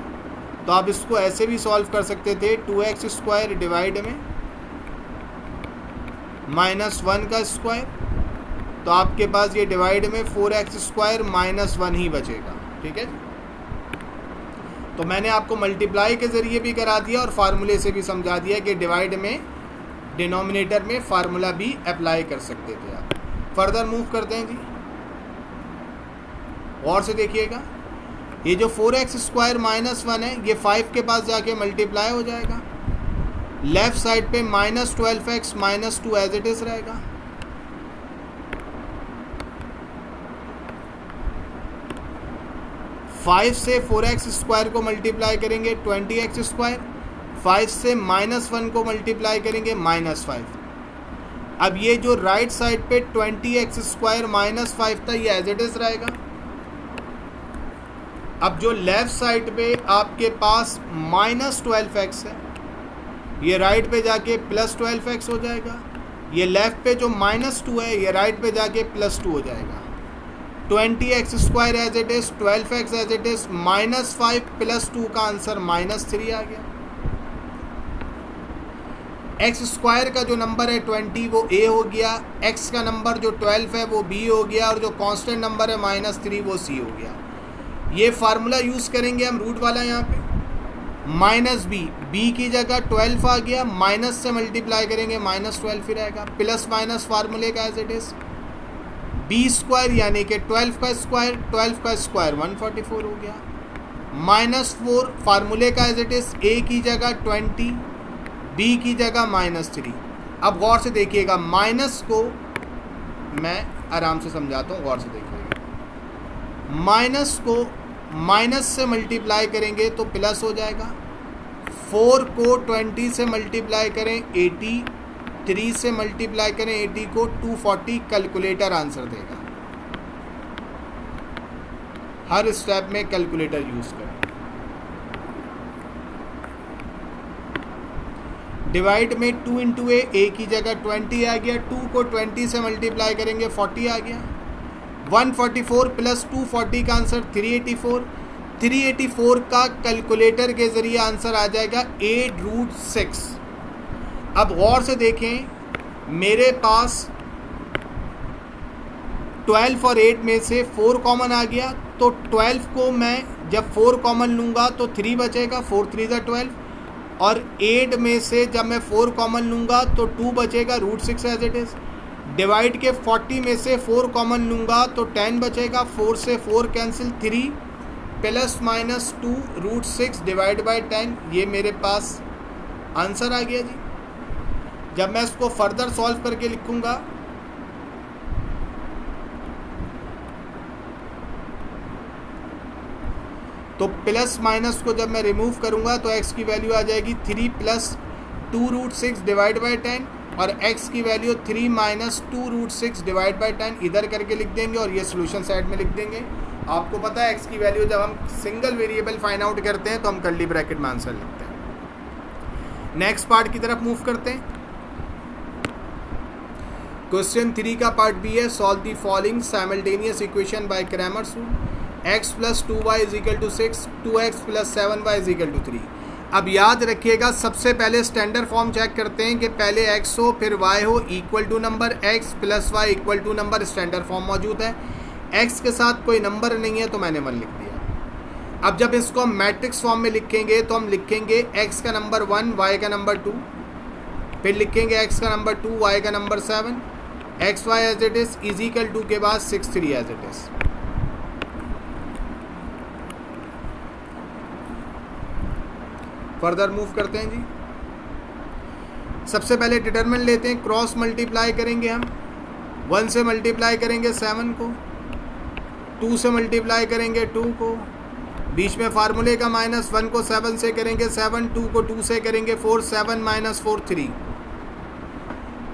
तो आप इसको ऐसे भी सॉल्व कर सकते थे, 2x² डिवाइड में -1 का स्क्वायर, तो आपके पास ये डिवाइड में 4x² - 1 ही बचेगा। ठीक है, तो मैंने आपको मल्टीप्लाई के ज़रिए भी करा दिया और फार्मूले से भी समझा दिया कि डिवाइड में डिनोमिनेटर में फार्मूला भी अप्लाई कर सकते थे आप। फर्दर मूव करते हैं जी, और से देखिएगा। ये जो 4x² - 1 है, ये 5 के पास जाके मल्टीप्लाई हो जाएगा। लेफ्ट साइड पे -12x - 2 एज इट इज रहेगा। फाइव से 4x² को मल्टीप्लाई करेंगे 20x², 5 से -1 को मल्टीप्लाई करेंगे -5। अब ये जो राइट साइड पे 20x² - 5 था, ये एज इट इज रहेगा। अब जो लेफ्ट साइड पे आपके पास -12x है, ये राइट पे जाके +12x हो जाएगा। ये लेफ्ट पे जो -2 है, ये राइट पे जाके +2 हो जाएगा। 20x² as it is, 12x as it is, -5 + 2 का आंसर -3 आ गया। x² का जो नंबर है 20 वो a हो गया, x का नंबर जो 12 है वो b हो गया, और जो कांस्टेंट नंबर है -3 वो c हो गया। ये फार्मूला यूज़ करेंगे हम रूट वाला यहाँ पे, -b की जगह 12 आ गया, माइनस से मल्टीप्लाई करेंगे -12 फिर आएगा, प्लस माइनस फार्मूले का एज इट इज, b² यानी कि 12 का स्क्वायर, 12 का स्क्वायर 144 हो गया, -4 फार्मूले का एज इट इज, a की जगह 20, b की जगह -3। अब गौर से देखिएगा, माइनस को मैं आराम से समझाता हूँ, गौर से देखिएगा, माइनस को माइनस से मल्टीप्लाई करेंगे तो प्लस हो जाएगा, 4 को 20 से मल्टीप्लाई करें 80, 3 से मल्टीप्लाई करें 80 को 240, कैलकुलेटर आंसर देगा। हर स्टेप में कैलकुलेटर यूज करें। डिवाइड में 2 × a की जगह 20 आ गया, 2 को 20 से मल्टीप्लाई करेंगे 40 आ गया, 144 + 240 का आंसर 384, 384 का कैलकुलेटर के ज़रिए आंसर आ जाएगा 8√6। अब गौर से देखें, मेरे पास 12 और 8 में से 4 कॉमन आ गया, तो 12 को मैं जब 4 कॉमन लूँगा तो 3 बचेगा, 4 3 = 12, और 8 में से जब मैं 4 कॉमन लूँगा तो 2 बचेगा, √6 एज इट इज़। डिवाइड के 40 में से 4 कॉमन लूँगा तो 10 बचेगा, 4 से 4 कैंसिल, 3 ± 2 √6 डिवाइड बाई 10, ये मेरे पास आंसर आ गया जी। जब मैं इसको फर्दर सॉल्व करके लिखूँगा तो प्लस माइनस को जब मैं रिमूव करूँगा तो x की वैल्यू आ जाएगी 3 + 2√6 डिवाइड बाई 10, और x की वैल्यू 3 - 2√6 डिवाइड बाई 10 इधर करके लिख देंगे, और ये सोल्यूशन साइड में लिख देंगे। आपको पता है x की वैल्यू जब हम सिंगल वेरिएबल फाइंड आउट करते हैं तो हम कर्ली ब्रैकेट में आंसर लिखते हैं। नेक्स्ट पार्ट की तरफ मूव करते हैं। क्वेश्चन 3 का पार्ट बी है, solve the following simultaneous equation by Cramer's rule, x + 2y = 6, 2x + 7y = 3। अब याद रखिएगा, सबसे पहले स्टैंडर्ड फॉर्म चेक करते हैं कि पहले x हो फिर y हो, equal to number, x + y = number, standard form मौजूद है। x के साथ कोई नंबर नहीं है तो मैंने 1 लिख दिया। अब जब इसको हम मैट्रिक्स फॉर्म में लिखेंगे तो हम लिखेंगे x का नंबर 1, y का नंबर 2, फिर लिखेंगे x का नंबर 2, y का number 7, xy as it is equal to के बाद 6 3 as it is. Further move करते हैं जी। सबसे पहले डिटरमिनेंट लेते हैं, क्रॉस मल्टीप्लाई करेंगे हम, 1 से मल्टीप्लाई करेंगे 7 को, 2 से मल्टीप्लाई करेंगे 2 को, बीच में फार्मूले का -1 को 7 से करेंगे 7, 2 को 2 से करेंगे 4, 7 - 4 3।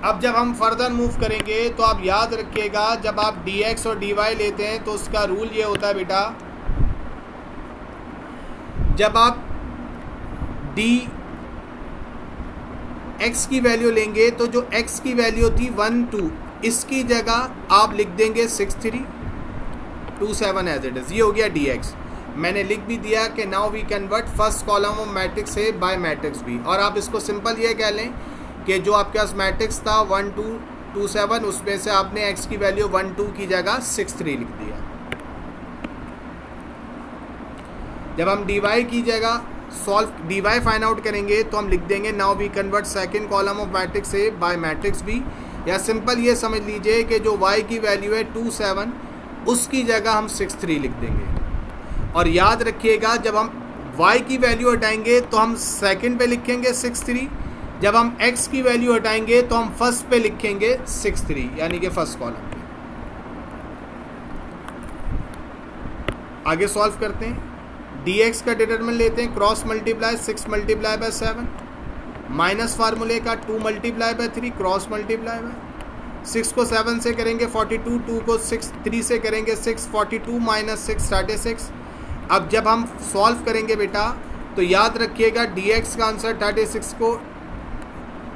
अब जब हम फर्दर मूव करेंगे तो आप याद रखिएगा, जब आप dx और dy लेते हैं तो उसका रूल ये होता है बेटा, जब आप x की वैल्यू लेंगे तो जो x की वैल्यू थी 1 2, इसकी जगह आप लिख देंगे 6 3 2 7 एज इट इज़। ये हो गया dx। मैंने लिख भी दिया कि now we convert first column of matrix A by matrix B, और आप इसको सिंपल ये कह लें कि जो आपके पास मैट्रिक्स था 1 2 2 7, उसमें से आपने x की वैल्यू 1 2 की जगह 6 3 लिख दिया। जब हम dy की जगह dy फाइंड आउट करेंगे तो हम लिख देंगे now we convert second column of matrix A by matrix B, या सिंपल ये समझ लीजिए कि जो y की वैल्यू है 2 7, उसकी जगह हम 6 3 लिख देंगे। और याद रखिएगा, जब हम y की वैल्यू हटाएंगे तो हम सेकंड पे लिखेंगे 6 3, जब हम x की वैल्यू हटाएंगे तो हम फर्स्ट पे लिखेंगे 6 3, यानी कि फर्स्ट कॉलम पे। आगे सॉल्व करते हैं। dx का डिटरमिनेंट लेते हैं, cross multiply 6 multiply by 7, minus फार्मूले का 2 multiply by 3, cross multiply by 6 को 7 से करेंगे 42, 2 को 6 3 से करेंगे 6, 42 - 6 36। अब जब हम सॉल्व करेंगे बेटा तो याद रखिएगा, dx का आंसर 36 को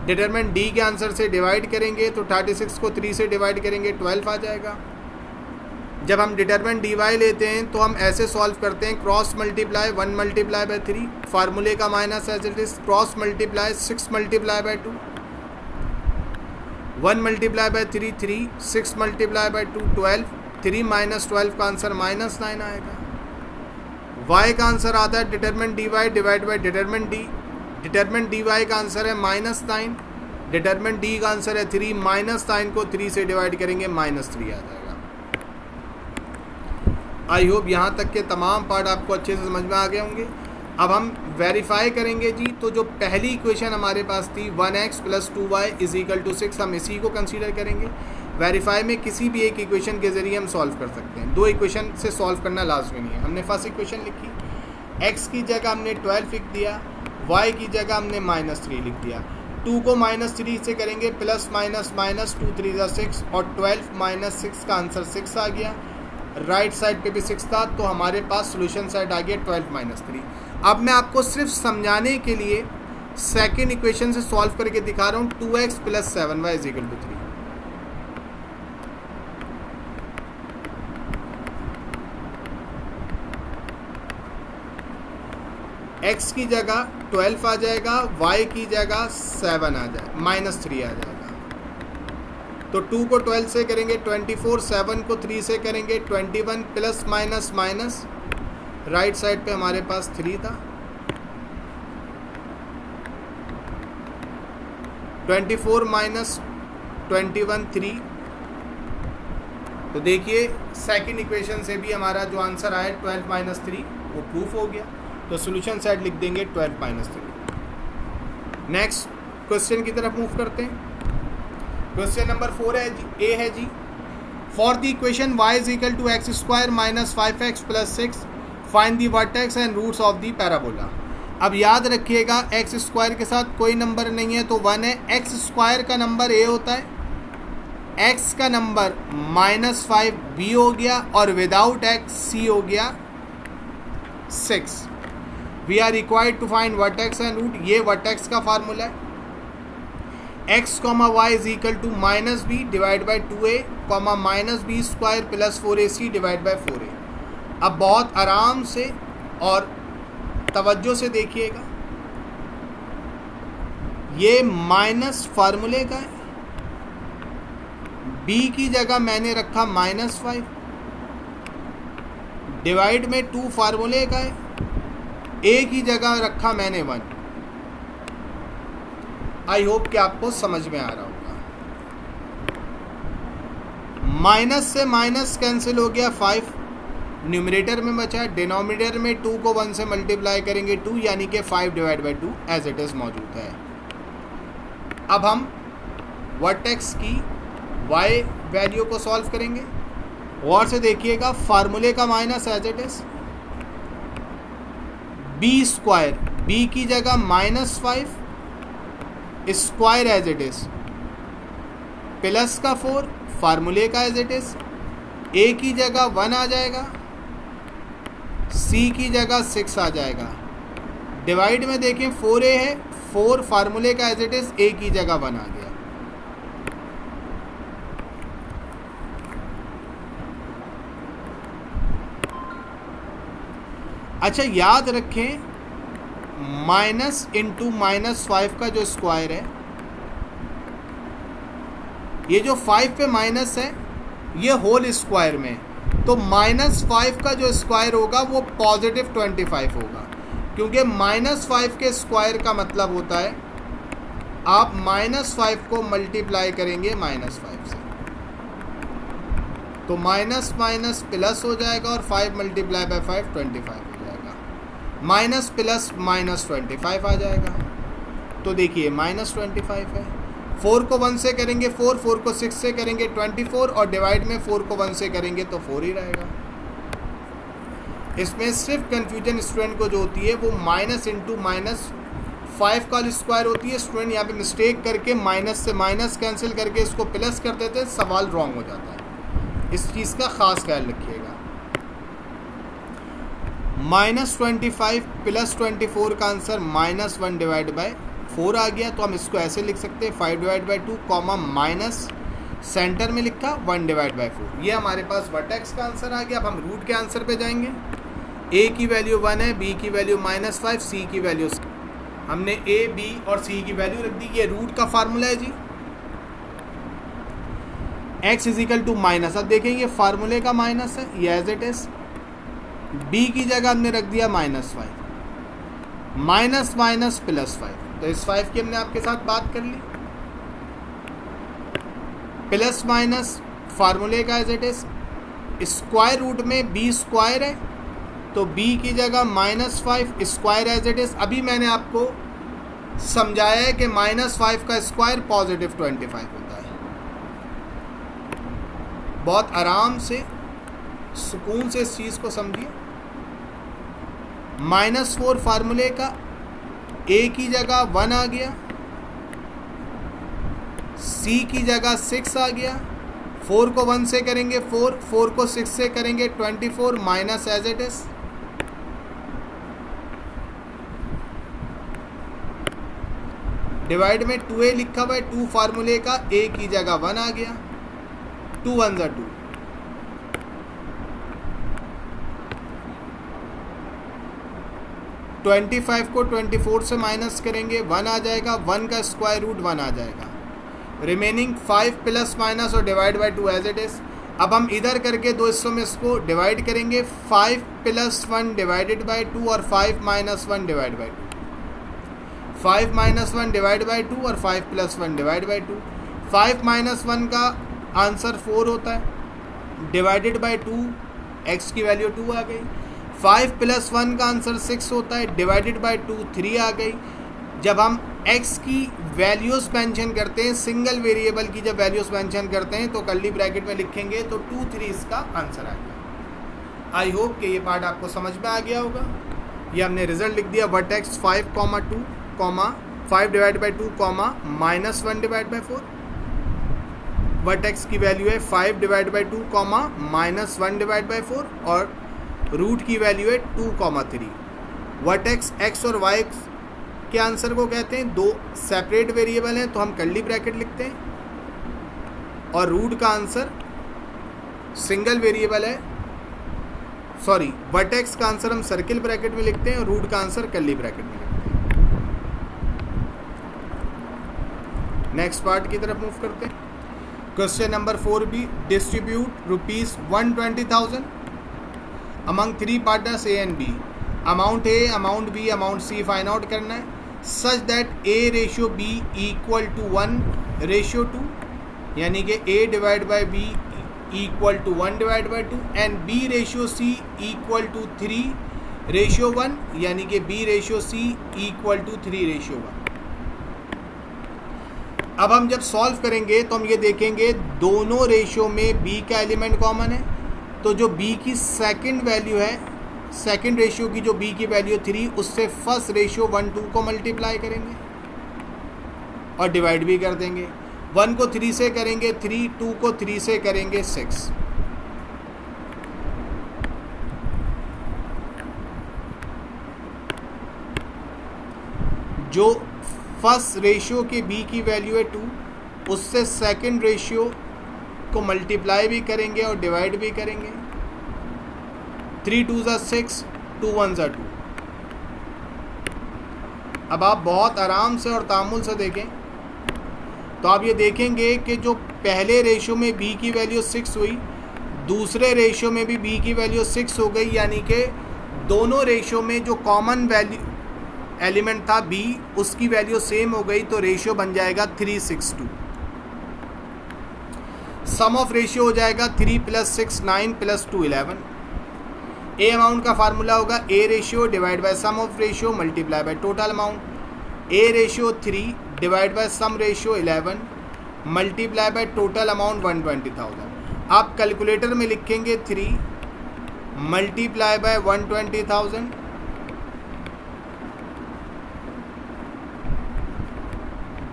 डिटरमिनेंट d के आंसर से डिवाइड करेंगे तो 36 को 3 से डिवाइड करेंगे 12 आ जाएगा। जब हम डिटरमिनेंट डी वाई लेते हैं तो हम ऐसे सॉल्व करते हैं, क्रॉस मल्टीप्लाई 1 मल्टीप्लाई बाई 3, फार्मूले का minus as it is, cross multiply 6 multiply by 2, 1 multiply by 3 3, 6 multiply by 2 12, 3 minus 12 का आंसर -9 आएगा। y का आंसर आता है determinant D Y divide by determinant D, determinant D Y का आंसर है -9, determinant D का आंसर है 3, -9 को 3 से डिवाइड करेंगे -3 आ जाएगा। आई होप यहाँ तक के तमाम पार्ट आपको अच्छे से समझ में आ गए होंगे। अब हम वेरीफाई करेंगे जी। तो जो पहली इक्वेशन हमारे पास थी 1x + 2y = 6, हम इसी को कंसीडर करेंगे। वेरीफाई में किसी भी एक इक्वेशन के ज़रिए हम सॉल्व कर सकते हैं, 2 इक्वेशन से सॉल्व करना लाजमी नहीं है। हमने फर्स्ट इक्वेशन लिखी, x की जगह हमने 12 लिख दिया, y की जगह हमने -3 लिख दिया। 2 को -3 से करेंगे प्लस माइनस माइनस, 2 3 = 6 और 12 - 6 का आंसर 6 आ गया। राइट साइड पे भी 6 था, तो हमारे पास सोल्यूशन साइड आ गया 12 - 3। अब मैं आपको सिर्फ समझाने के लिए सेकेंड इक्वेशन से सॉल्व करके दिखा रहा हूँ, 2x + 7y = 3। x की जगह 12 आ जाएगा, y की जगह 7 आ जाएगा, -3 आ जाएगा। तो 2 को 12 से करेंगे 24, 7 को 3 से करेंगे 21, plus minus minus, right side पे हमारे पास 3 था, 24 - 21 3। तो देखिए सेकंड इक्वेशन से भी हमारा जो आंसर आया 12 - 3 वो प्रूफ हो गया। तो सोल्यूशन साइड लिख देंगे 12 - 3। नेक्स्ट क्वेश्चन की तरफ मूव करते हैं। क्वेश्चन नंबर 4 है जी, ए है जी, for the equation y = x² - 5x + 6 find the vertex and roots of the parabola. अब याद रखिएगा x² के साथ कोई नंबर नहीं है तो 1 है, x² का नंबर a होता है, x का नंबर -5 b हो गया और विदाउट x c हो गया 6। We are required to find vertex and root, ये वर्टेक्स का फार्मूला है। x, y = -b divide by 2a, -b² + 4ac divide by 4a। अब बहुत आराम से और तवज्जो से देखिएगा, ये माइनस फार्मूले का है, b की जगह मैंने रखा -5, डिवाइड में 2 फार्मूले का है, a की जगह रखा मैंने 1। आई होप कि आपको समझ में आ रहा होगा। माइनस से माइनस कैंसिल हो गया 5, न्यूमरेटर में बचा, डिनोमिनेटर में 2 को 1 से मल्टीप्लाई करेंगे 2, यानी कि 5 divide by 2 as it is मौजूद है। अब हम वर्टेक्स की y वैल्यू को सॉल्व करेंगे। और से देखिएगा फार्मूले का minus as it is, b², b की जगह -5 square as it is, plus का 4 फार्मूले का एज इट इज़, a की जगह 1 आ जाएगा, c की जगह 6 आ जाएगा, डिवाइड में देखें 4a है, 4 फार्मूले का एज इट इज़, a की जगह 1 आ गया। अच्छा याद रखें, माइनस इंटू -5 का जो स्क्वायर है, ये जो 5 पे माइनस है ये होल स्क्वायर में, तो -5 का जो स्क्वायर होगा वो +25 होगा, क्योंकि -5 के स्क्वायर का मतलब होता है आप -5 को मल्टीप्लाई करेंगे -5 से, तो माइनस माइनस प्लस हो जाएगा और 5 × 5 25 हो जाएगा, माइनस प्लस -25 आ जाएगा। तो देखिए -25 है, 4 को 1 से करेंगे 4, 4 को 6 से करेंगे 24 और डिवाइड में 4 को 1 से करेंगे तो 4 ही रहेगा। इसमें सिर्फ कन्फ्यूजन स्टूडेंट को जो होती है वो माइनस इंटू -5 का स्क्वायर होती है। स्टूडेंट यहाँ पे मिस्टेक करके माइनस से माइनस कैंसिल करके इसको प्लस कर देते हैं, सवाल रॉन्ग हो जाता है, इस चीज़ का ख़ास ख्याल रखिएगा। -25 + 24 का आंसर -1 डिवाइड बाई 4 आ गया, तो हम इसको ऐसे लिख सकते हैं 5 divide by 2 comma minus centre में लिखा 1/4। ये हमारे पास वर्टेक्स का आंसर आ गया। अब हम रूट के आंसर पे जाएंगे। ए की वैल्यू 1 है, बी की वैल्यू -5, सी की वैल्यू, हमने ए बी और सी की वैल्यू रख दी। ये रूट का फार्मूला है जी। x = माइनस, अब देखेंगे फार्मूले का माइनस है, ये एज इट इज। बी की जगह हमने रख दिया -5, माइनस माइनस +5, तो इस 5 की हमने आपके साथ बात कर ली। प्लस माइनस फार्मूले का as it is. Square root में b स्क्वायर है, तो b की जगह -5 स्क्वायर एज इट इज। अभी मैंने आपको समझाया है कि -5 का स्क्वायर +25 होता है। बहुत आराम से सुकून से इस चीज़ को समझिए। -4 फार्मूले का, a की जगह 1 आ गया, c की जगह 6 आ गया। 4 को 1 से करेंगे 4 को 6 से करेंगे 24 minus as it is. Divide में 2a लिखा हुआ है, 2 फार्मूले का, a की जगह 1 आ गया, 2 1 = 2। ट्वेंटी 25 को 24 से माइनस करेंगे 1 आ जाएगा, 1 का स्क्वायर रूट 1 आ जाएगा। रिमेनिंग 5 प्लस माइनस और divide by 2 as it is. अब हम इधर करके दो हिस्सों में इसको डिवाइड करेंगे, 5 + 1 डिवाइडेड बाय 2 और 5 - 1 डिवाइड बाय 2। 5 - 1 डिवाइड बाय 2 और 5 + 1 डिवाइड बाय 2। 5 - 1 का आंसर 4 होता है, डिवाइडेड बाय 2, x की वैल्यू 2 आ गई। 5 + 1 का आंसर 6 होता है, डिवाइडेड बाय 2 3 आ गई। जब हम x की वैल्यूज़ मेंशन करते हैं, सिंगल वेरिएबल की जब वैल्यूज़ मेंशन करते हैं तो कर्ली ब्रैकेट में लिखेंगे, तो 2 3 इसका आंसर आ गया। आई होप कि ये पार्ट आपको समझ में आ गया होगा। ये हमने रिजल्ट लिख दिया, vertex 5, 2, 5 divide by 2, -1 divide by 4। Vertex की वैल्यू है 5 डिवाइड बाई 2, -1 डिवाइड बाई 4, और रूट की वैल्यू है 2, 3। वर्टेक्स x और y के आंसर को कहते हैं, दो सेपरेट वेरिएबल हैं तो हम कर्ली ब्रैकेट लिखते हैं, और रूट का आंसर सिंगल वेरिएबल है, सॉरी वर्टेक्स का आंसर हम सर्किल ब्रैकेट में लिखते हैं और रूट का आंसर कर्ली ब्रैकेट में लिखते हैं। नेक्स्ट पार्ट की तरफ मूव करते हैं। Question number 4b, distribute ₹120,000 among 3 partners A and B। Amount A, amount B, amount C find out करना है, सच दैट A/B = 1/2, यानी कि A divide by B = 1 divide by 2, and B/C = 3/1, यानी कि B/C = 3/1। अब हम जब सॉल्व करेंगे तो हम ये देखेंगे दोनों रेशियो में B का एलिमेंट कॉमन है, तो जो B की सेकंड वैल्यू है, सेकंड रेशियो की जो B की वैल्यू 3, उससे फर्स्ट रेशियो 1 2 को मल्टीप्लाई करेंगे और डिवाइड भी कर देंगे। 1 को 3 से करेंगे 3, 2 को 3 से करेंगे 6। जो फर्स्ट रेशियो के B की वैल्यू है 2, उससे सेकंड रेशियो को मल्टीप्लाई भी करेंगे और डिवाइड भी करेंगे। 3 2 = 6, 2 1 = 2। अब आप बहुत आराम से और तामुल से देखें तो आप ये देखेंगे कि जो पहले रेशियो में B की वैल्यू 6 हुई, दूसरे रेशियो में भी B की वैल्यू 6 हो गई, यानी कि दोनों रेशियो में जो कॉमन वैल्यू एलिमेंट था B, उसकी वैल्यू सेम हो गई, तो रेशियो बन जाएगा 3 6 2। सम ऑफ रेशियो हो जाएगा 3 + 6 9 + 2 11। ए अमाउंट का फार्मूला होगा A ratio divide by sum of ratio multiply by total amount. A ratio 3 divide by sum ratio 11 multiply by total amount 120,000। आप कैलकुलेटर में लिखेंगे 3 multiply by 120,000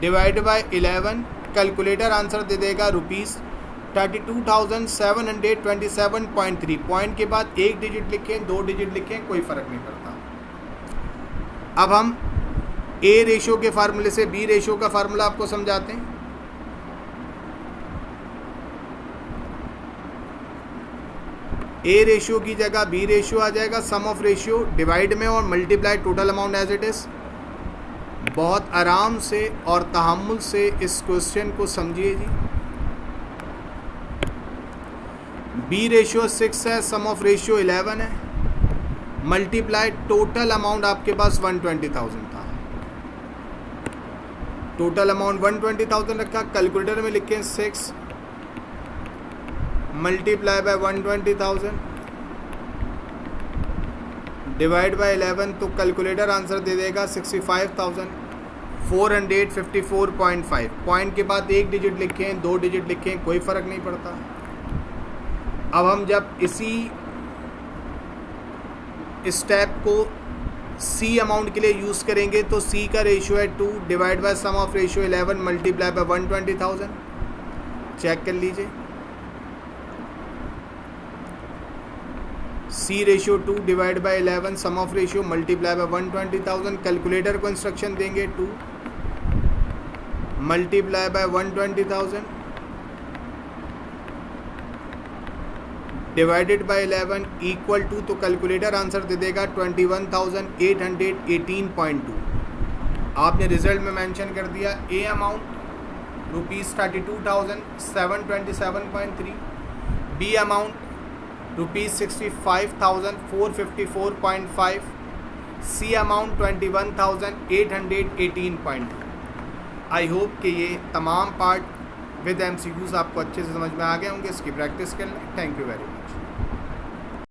divide by 11। Calculator answer दे देगा ₹32,727.3। Point के बाद एक डिजिट लिखें, 2 डिजिट लिखें, कोई फ़र्क नहीं पड़ता। अब हम A रेशियो के फार्मूले से B रेशियो का फार्मूला आपको समझाते हैं। ए रेशियो की जगह बी रेशियो आ जाएगा, सम ऑफ रेशियो डिवाइड में और multiply total amount as it is. बहुत आराम से और तहम्मुल से इस क्वेश्चन को समझिए जी। बी रेशियो 6 है, सम ऑफ रेशियो 11 है, मल्टीप्लाई टोटल अमाउंट आपके पास 120,000 था, टोटल अमाउंट 120,000 रखा, कैलकुलेटर में लिखें 6 मल्टीप्लाई बाय 120,000 डिवाइड बाय 11, तो कैलकुलेटर आंसर दे देगा 65,454.5। पॉइंट के बाद एक डिजिट लिखें, दो डिजिट लिखें, कोई फ़र्क नहीं पड़ता। अब हम जब इसी स्टेप को सी अमाउंट के लिए यूज़ करेंगे तो सी का रेशियो है 2 divide by sum of ratio 11 multiply by 120,000। Check कर लीजिए, C ratio 2 divide by 11 sum of ratio multiply by 120,000। Calculator को इंस्ट्रक्शन देंगे 2 multiply by 120,000 divided by 11 equal to, तो कैलकुलेटर आंसर दे देगा 21,818.2। आपने रिजल्ट में मेंशन कर दिया A amount ₹32,727.3, B amount ₹65,454.5, C amount 21,818.2। I hope कि ये तमाम पार्ट विद MCQs आपको अच्छे से समझ में आ गए होंगे। इसकी प्रैक्टिस कर लें। Thank you very much.